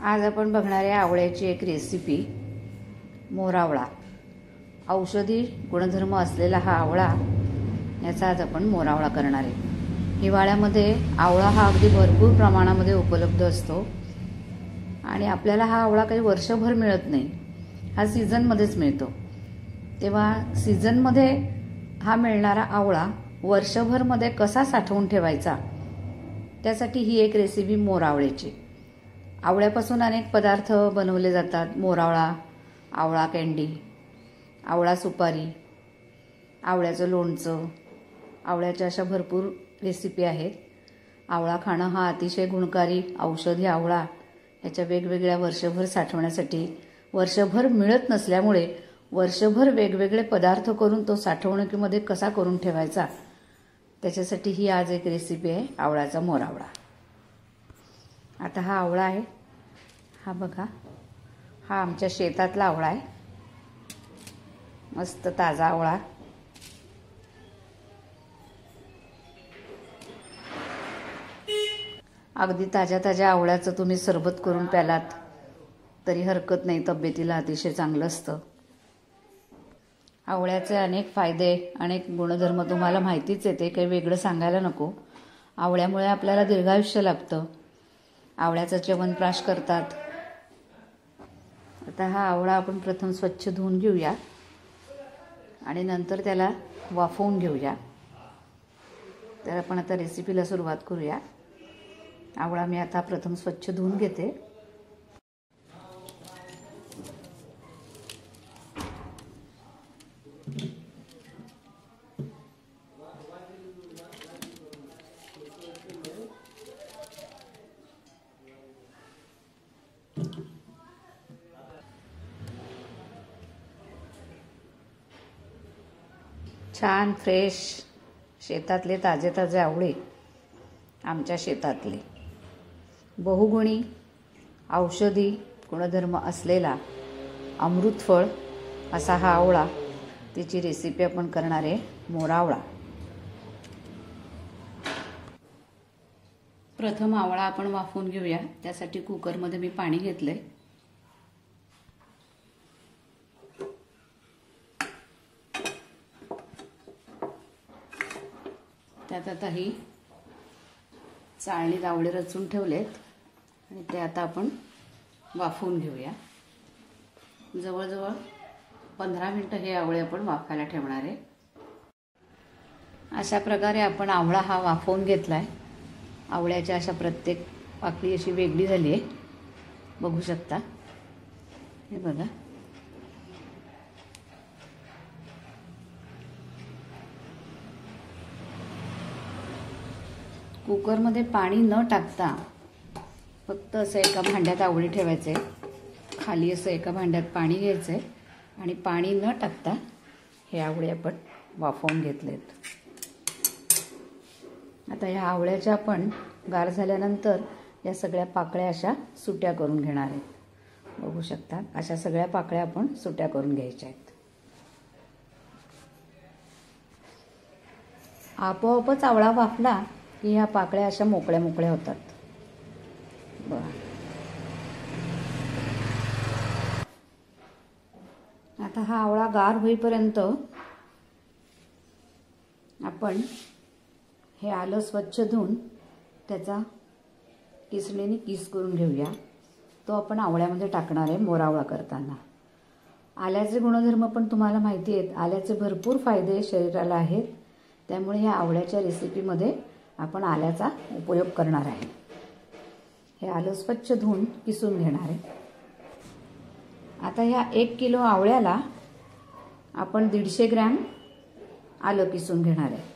आज आपण बघणार आहे आवळ्याची एक रेसिपी, मोरावळा। औषधी गुणधर्म असलेला हा आवळा, याचा आज आपण मोरावळा करणार आहे। हिवाळ्यामध्ये आवळा हा अगदी भरपूर प्रमाणामध्ये उपलब्ध असतो आणि आपल्याला हा आवळा काही वर्षभर मिळत नाही, हा सीझनमध्येच मिळतो। तेव्हा सीझनमध्ये हा मिळणारा आवळा वर्षभरमध्ये कसा साठवून ठेवायचा, त्यासाठी ही एक रेसिपी मोरावळ्याची। आवळ्यापासून अनेक पदार्थ बनवले जातात। मोरावळा, आवळा कँडी, आवळा सुपारी, आवळ्याचं लोणचं, आवळ्याच्या अशा भरपूर रेसिपी आहेत। आवळा खाणं हा अतिशय गुणकारी औषधी आवळा याच्या वेगवेगळ्या वर्षभर साठवण्यासाठी, वर्षभर मिळत नसल्यामुळे वर्षभर वेगवेगळे पदार्थ करून तो साठवणुकीमध्ये कसा करून ठेवायचा, त्याच्यासाठी ही आज एक रेसिपी आहे, आवळ्याचा मोरावळा। आता हा आवळा आहे, हा बघा, हा आमच्या शेतातला आवळा आहे, मस्त ताजा आवळा। अगदी ताज्या ताज्या आवळ्याचं तुम्ही सरबत करून प्यालात तरी हरकत नाही, तब्येतीला अतिशय चांगलं असतं। आवळ्याचे अनेक फायदे, अनेक गुणधर्म तुम्हाला माहितीच आहे, ते काही वेगळं सांगायला नको। आवळ्यामुळे आपल्याला दीर्घायुष्य लाभतं, आवळ्याचा च्यवनप्राश करतात। आता हा आवळा आपण प्रथम स्वच्छ धुवून घेऊया आणि नंतर त्याला वाफवून घेऊया। तर आपण आता रेसिपीला सुरुवात करूया। आवळा मी आता प्रथम स्वच्छ धुवून घेते। छान फ्रेश शेतातले ताजे ताजे आवळे, आमच्या शेतातले बहुगुणी औषधी गुणधर्म असलेला अमृत फळ असा हा आवळा, त्याची रेसिपी आपण करणार आहे, मोरावळा। प्रथम आवळा आपण वाफवून घेऊया। त्यासाठी कुकरमध्ये मी पाणी घेतलंय, त्यात आता ही चाळणीत आवळे रचून ठेवलेत आणि ते आता आपण वाफवून घेऊया। जवळजवळ 15 मिनिटं हे आवळे आपण वाफायला ठेवणार आहे। अशा प्रकारे आपण आवळा हा वाफवून घेतलाय। आवळ्याच्या अशा प्रत्येक पाकळी अशी वेगळी झाली आहे, बघू शकता, हे बघा। कुकरमध्ये पाणी न टाकता फक्त असं एका भांड्यात आवळी ठेवायचे, खाली असं एका भांड्यात पाणी घ्यायचं आणि पाणी न टाकता हे आवळे आपण वाफवून घेतलेत। आता ह्या आवळ्याच्या आपण गार झाल्यानंतर या सगळ्या पाकळ्या अशा सुट्या करून घेणार आहेत, बघू शकता। अशा सगळ्या पाकळ्या आपण सुट्या करून घ्यायच्या आहेत। आपोआपच आवळा वाफला की ह्या पाकळ्या अशा मोकळ्या मोकळ्या होतात, बघा। आता हा आवळा गार होईपर्यंत आपण हे आलं स्वच्छ धुवून त्याचा किसणीने किस करून घेऊया। तो आपण आवळ्यामध्ये टाकणार आहे मोरावळा करताना। आल्याचे गुणधर्म पण तुम्हाला माहिती आहेत, आल्याचे भरपूर फायदे शरीराला आहेत, त्यामुळे ह्या आवळ्याच्या रेसिपीमध्ये आपण आल्याचा उपयोग करणार आहे। हे आलं स्वच्छ धुवून किसून घेणार आहे। आता ह्या 1 किलो आवळ्याला आपण 150 ग्रॅम आलं किसून घेणार आहे।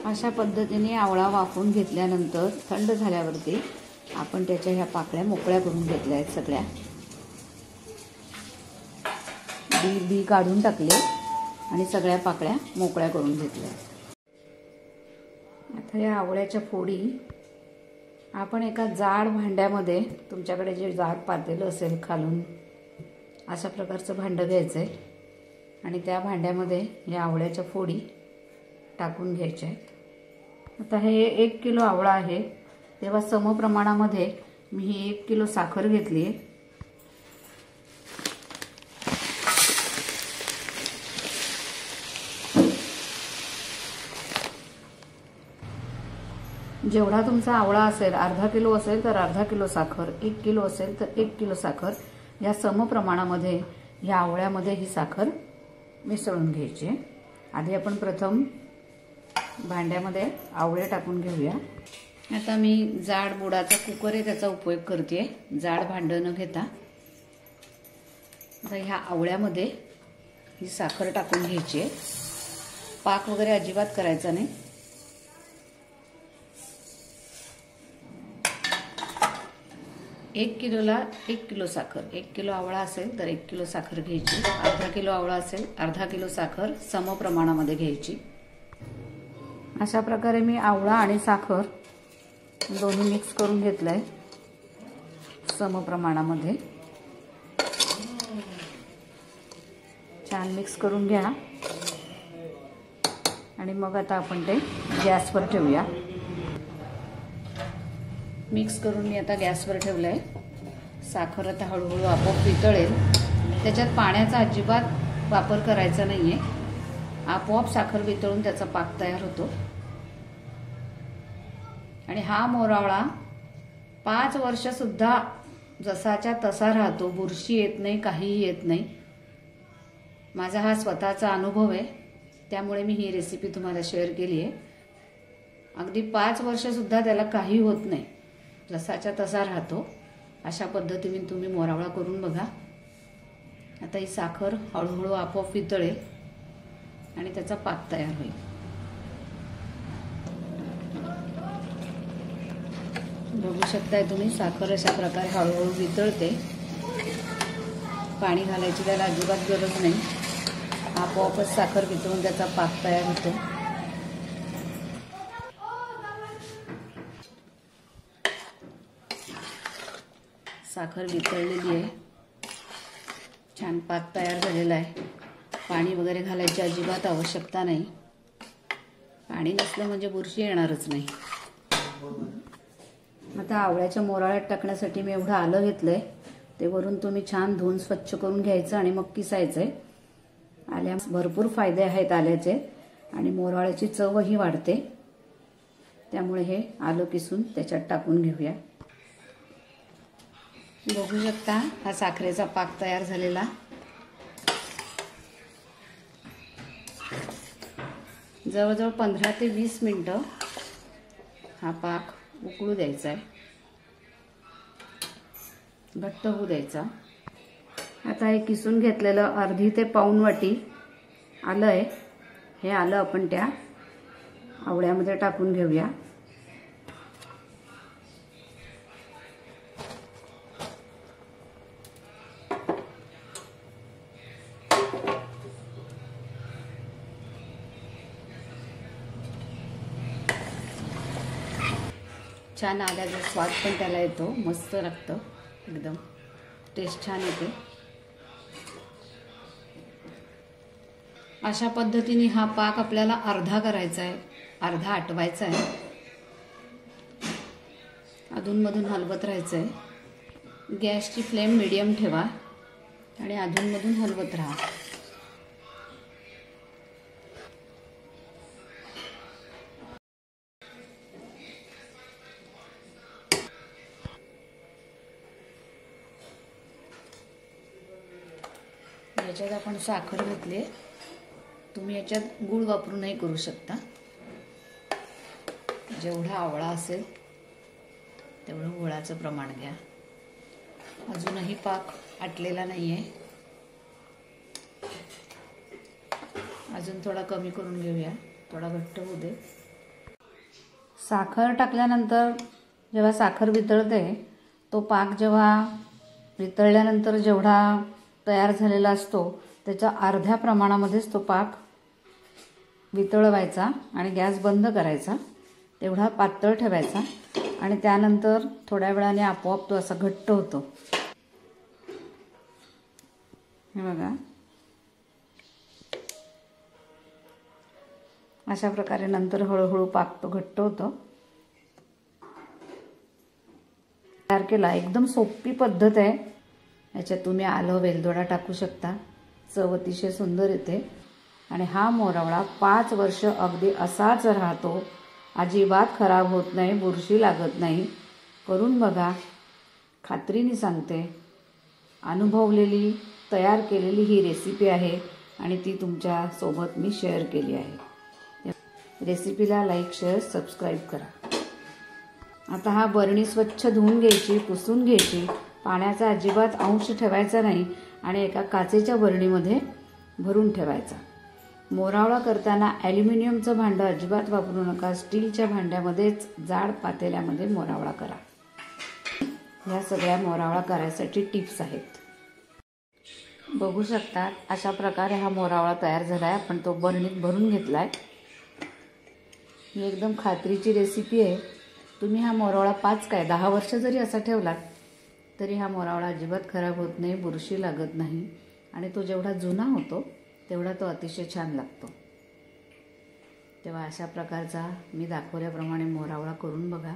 अशा पद्धतीने आवळा वाफवून घेतल्यानंतर थंड झाल्यावरती आपण त्याच्या ह्या पाकळ्या मोकळ्या करून घेतल्या आहेत, सगळ्या बी काढून टाकले आणि सगळ्या पाकळ्या मोकळ्या करून घेतल्या। आता या आवळ्याच्या फोडी आपण एका जाड भांड्यामध्ये, तुमच्याकडे जे जाड पातेलं असेल खालून, अशा प्रकारचं भांडं घ्यायचं आहे आणि त्या भांड्यामध्ये या आवळ्याच्या फोडी टाकून घ्यायच्या आहेत। आता हे 1 किलो आवळा आहे, तेव्हा समप्रमाणामध्ये मी ही 1 किलो साखर घेतली आहे. जेवढा तुमचा आवळा असेल, अर्धा किलो असेल तर अर्धा किलो साखर, 1 किलो असेल तर 1 किलो साखर, या समप्रमाणामध्ये या आवळ्यामध्ये ही साखर मिसळून घ्यायची. आधी आपण प्रथम भांड्यामध्ये आवळे टाकून घेऊया. आता मी जाड बुडाचा कुकर आहे त्याचा उपयोग करते. जाड भांडं न घेता आता ह्या आवळ्यामध्ये ही साखर टाकून घ्यायची. पाक वगैरे अजिबात करायचा नाही. एक किलोला 1 किलो साखर, 1 किलो आवळा असेल तर 1 किलो साखर घ्यायची. अर्धा किलो आवळा असेल अर्धा किलो साखर समप्रमाणामध्ये घ्यायची. अशा प्रकारे मी आवळा आणि साखर दोन्ही मिक्स करून घेतलंय समप्रमाणामध्ये. छान मिक्स करून घ्या आणि मग आता आपण ते गॅसवर ठेवूया. मिक्स करून मी आता गॅसवर ठेवलंय. साखर आता हळूहळू आपोआप वितळेल. त्याच्यात पाण्याचा अजिबात वापर करायचा नाहीये. आपोआप साखर वितळून त्याचा पाक तयार होतो. आणि हा मोरावळा 5 वर्ष सुद्धा जसाच्या तसा राहतो. बुरशी येत नाही, काहीही येत नाही. माझा हा स्वतःचा अनुभव आहे, त्यामुळे मी ही रेसिपी तुम्हाला शेअर केली आहे. अगदी 5 वर्ष सुद्धा त्याला काही होत नाही, जसाच्या तसा राहतो. अशा पद्धतीने तुम्ही मोरावळा करून बघा. आता ही साखर हळूहळू आपोआप वितळेल आणि त्याचा पाक तयार होईल. बघू शकताय तुम्ही, साखर अशा प्रकारे हळूहळू वितळते. पाणी घालायची त्याला अजिबात गरज नाही. आपोआपच साखर वितळून त्याचा पाक तयार होतो. साखर वितळलेली आहे. छान पाक तयार झालेला आहे. पाणी वगैरे घालायची अजिबात आवश्यकता नाही. पाणी नसलं म्हणजे बुरशी येणारच नाही. आता आवळ्याच्या मोराळ्यात टाकण्यासाठी मी एवढं आलं घेतलंय. ते वरून तुम्ही छान धुवून स्वच्छ करून घ्यायचं आणि मग किसायचंय. आल्या भरपूर फायदे आहेत आल्याचे आणि मोराळ्याची चवही वाढते. त्यामुळे हे आलं किसून त्याच्यात टाकून घेऊया. बघू शकता हा साखरेचा पाक तयार झालेला. जवळजवळ 15 ते 20 मिनिटं हा पाक उकळू द्यायचा आहे. घट्ट होऊ द्यायचा. आता हे किसून घेतलेलं अर्धी ते पाऊण वाटी आलं आहे. हे आलं आपण त्या आवळ्यामध्ये टाकून घेऊया. छान आल्याचा स्वाद पण त्याला येतो. मस्त लागतं. एकदम टेस्ट छान येते. अशा पद्धतीने हा पाक आपल्याला अर्धा करायचा आहे, अर्धा आटवायचा आहे. अधूनमधून हलवत राहायचं आहे. गॅसची फ्लेम मीडियम ठेवा आणि अधूनमधून हलवत राहा. याच्यात आपण साखर घातली. तुम्ही याच्यात गूळ वापरूनही करू शकता. जेवढा आवळा असेल तेवढं गुळाचं प्रमाण घ्या. अजूनही पाक आटलेला नाहीये. अजून थोडा कमी करून घेऊया. थोडा घट्ट होऊ दे. साखर टाकल्यानंतर जेव्हा साखर वितळते, तो पाक जेव्हा वितळल्यानंतर जेवढा तयार झालेला असतो त्याच्या अर्ध्या प्रमाणामध्येच तो पाक वितळवायचा आणि गॅस बंद करायचा. तेवढा पातळ ठेवायचा आणि त्यानंतर थोड्या वेळाने आपोआप तो असा घट्ट होतो. हे बघा, अशा प्रकारे नंतर हळूहळू पाक तो घट्ट होतो. तयार केला. एकदम सोपी पद्धत आहे. याच्यात तुम्ही आलं वेलदोडा टाकू शकता. चव अतिशय सुंदर येते. आणि हा मोरावळा 5 वर्ष अगदी असाच राहतो. अजिबात खराब होत नाही, बुरशी लागत नाही. करून बघा, खात्रीने सांगते. अनुभवलेली तयार केलेली ही रेसिपी आहे आणि ती तुमच्यासोबत मी शेअर केली आहे. रेसिपीला लाईक, शेअर, सबस्क्राईब करा. आता हा बरणी स्वच्छ धुवून घ्यायची, पुसून घ्यायची. पाण्याचा अजिबात अंश ठेवायचा नाही आणि एका काचेच्या बरणीमध्ये भरून ठेवायचा. मोरावळा करताना ॲल्युमिनियमचं भांडं अजिबात वापरू नका. स्टीलच्या भांड्यामध्येच जाड पातेल्यामध्ये मोरावळा करा. ह्या सगळ्या मोरावळा करायसाठी टिप्स आहेत. बघू शकता अशा प्रकारे हा मोरावळा तयार झाला आहे. आपण तो बरणीत भरून घेतला आहे. ही एकदम खात्रीची रेसिपी आहे. तुम्ही हा मोरावळा 5 काय 10 वर्ष जरी असा ठेवलात तरी हा मोरावळा अजिबात खराब होत नाही, बुरशी लागत नाही आणि तो जेवढा जुना होतो तेवढा तो अतिशय छान लागतो. तेव्हा अशा प्रकारचा मी दाखवल्याप्रमाणे मोरावळा करून बघा.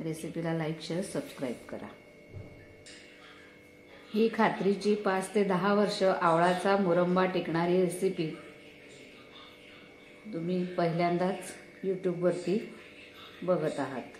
रेसिपीला लाईक, शेअर, सबस्क्राईब करा. ही खात्रीची 5 ते 10 वर्ष आवळाचा मुरंबा टिकणारी रेसिपी तुम्ही पहिल्यांदाच यूट्यूबवरती बघत आहात.